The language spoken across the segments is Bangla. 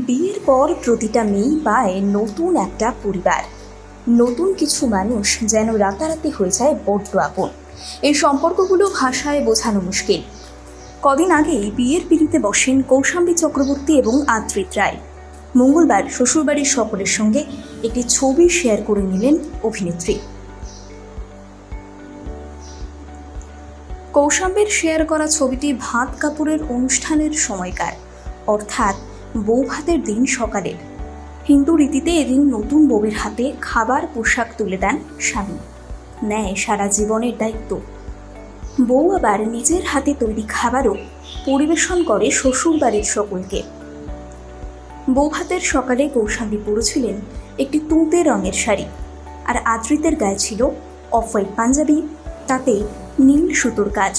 বিয়ের পর প্রতিটা মেয়েই পায় নতুন একটা পরিবার। নতুন কিছু মানুষ যেন রাতারাতি হয়ে যায় বড্ড আপন। এই সম্পর্কগুলো ভাষায় বোঝানো মুশকিল। কদিন আগেই বিয়ের পিঁড়িতে বসেন কৌশাম্বী চক্রবর্তী এবং আদ্রিত রায়। মঙ্গলবার শ্বশুরবাড়ির সকলের সঙ্গে একটি ছবি শেয়ার করে নিলেন অভিনেত্রী। কৌশাম্বীর শেয়ার করা ছবিটি ভাত কাপড়ের অনুষ্ঠানের সময়কার, অর্থাৎ বৌভাতের দিন সকালের। হিন্দু রীতিতে এদিন নতুন বউয়ের হাতে খাবার পোশাক তুলে দেন স্বামী, নেয় সারা জীবনের দায়িত্ব। বউ আবার নিজের হাতে তৈরি খাবারও পরিবেশন করে শ্বশুর বাড়ির সকলকে। বৌভাতের সকালে কৌশাম্বী পরেছিলেন একটি তুঁতে রঙের শাড়ি, আর আদ্রিতের গায়ে ছিল অফ হোয়াইট পাঞ্জাবি, তাতে নীল সুতোর কাজ।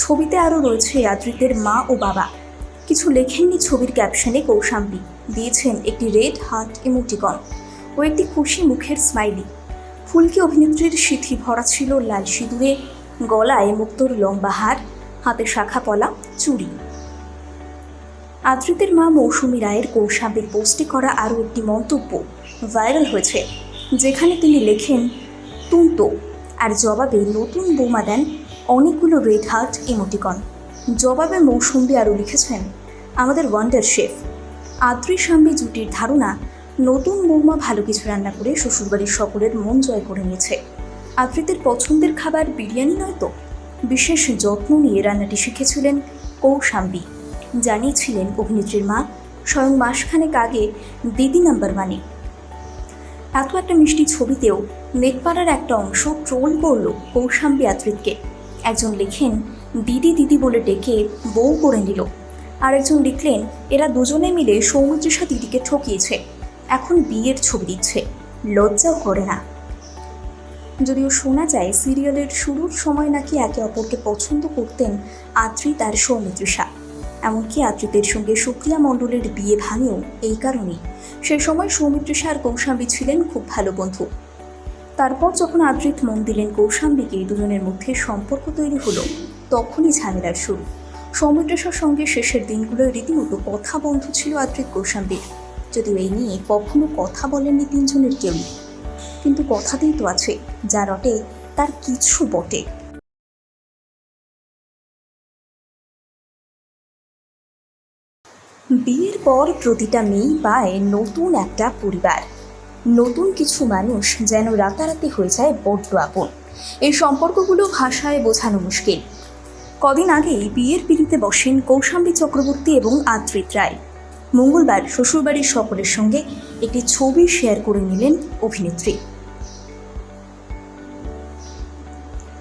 ছবিতে আরও রয়েছে আদ্রিতের মা ও বাবা। কিছু লেখেননি ছবির ক্যাপশনে কৌশাম্বী, দিয়েছেন একটি রেড হার্ট ইমোটিকন ও একটি খুশি মুখের স্মাইলি। ফুলকি অভিনেত্রীর সিঁথি ভরা ছিল লাল সিঁদুরে, গলায় মুক্তোর লম্বা হার, হাতে শাখা পলা চুড়ি। আদ্রিতের মা মৌসুমী রায়ের কৌশাম্বীর পোস্টে করা আরও একটি মন্তব্য ভাইরাল হয়েছে, যেখানে তিনি লেখেন তুমতো, আর জবাবে নতুন বৌমা দেন অনেকগুলো রেড হার্ট ইমোটিকন। জবাবে মৌসুমী আরও লিখেছেন, আমাদের ওয়ান্ডার শেফ। আদ্রি স্বামী জুটির ধারণা, নতুন বৌমা ভালো কিছু রান্না করে শ্বশুরবাড়ির সকলের মন জয় করে নিয়েছে। আদ্রিতের পছন্দের খাবার বিরিয়ানি নয় তো, বিশেষ যত্ন নিয়ে রান্নাটি শিখেছিলেন কৌশাম্বী, জানিয়েছিলেন অভিনেত্রীর মা স্বয়ং মাসখানেক আগে দিদি নাম্বার ওয়ানে। এত একটা মিষ্টি ছবিতেও নেটপাড়ার একটা অংশ ট্রোল করল কৌশাম্বী আদ্রিতকে। একজন লেখেন, দিদি দিদি বলে ডেকে বউ করে নিল। আরেকজন লিখলেন, এরা দুজনে মিলে সৌমিত্রিষা দিদিকে ঠকিয়েছে, এখন বিয়ের ছবি দিচ্ছে, লজ্জাও করে না। যদিও শোনা যায় সিরিয়ালের শুরুর সময় নাকি একে অপরকে পছন্দ করতেন আদ্রিত আর সৌমিত্রিষা। এমনকি আদ্রিতের সঙ্গে সুপ্রিয়া মণ্ডলের বিয়ে ভাঙেও এই কারণেই। সে সময় সৌমিত্রিষা আর কৌশাম্বী ছিলেন খুব ভালো বন্ধু। তারপর যখন আদ্রিত মন দিলেন কৌশাম্বীকে, দুজনের মধ্যে সম্পর্ক তৈরি হলো, তখনই ঝামেলার শুরু। সৌমিত্রিষার সঙ্গে শেষের দিনগুলোয় রীতিমতো কথা বন্ধ ছিল আদ্রিত কৌশাম্বীর। যদিও এই নিয়ে কখনো কথা বলেননি তিনজনের কেউই, কিন্তু কথাতেই তো আছে, যা রটে তার কিছু বটে। বিয়ের পর প্রতিটা মেয়েই পায় নতুন একটা পরিবার। নতুন কিছু মানুষ যেন রাতারাতি হয়ে যায় বড্ড আপন। এই সম্পর্কগুলো ভাষায় বোঝানো মুশকিল। কদিন আগেই বিয়ের পিঁড়িতে বসেন কৌশাম্বী চক্রবর্তী এবং আদ্রিত রায়। মঙ্গলবার শ্বশুরবাড়ির সকলের সঙ্গে একটি ছবি শেয়ার করে নিলেন অভিনেত্রী।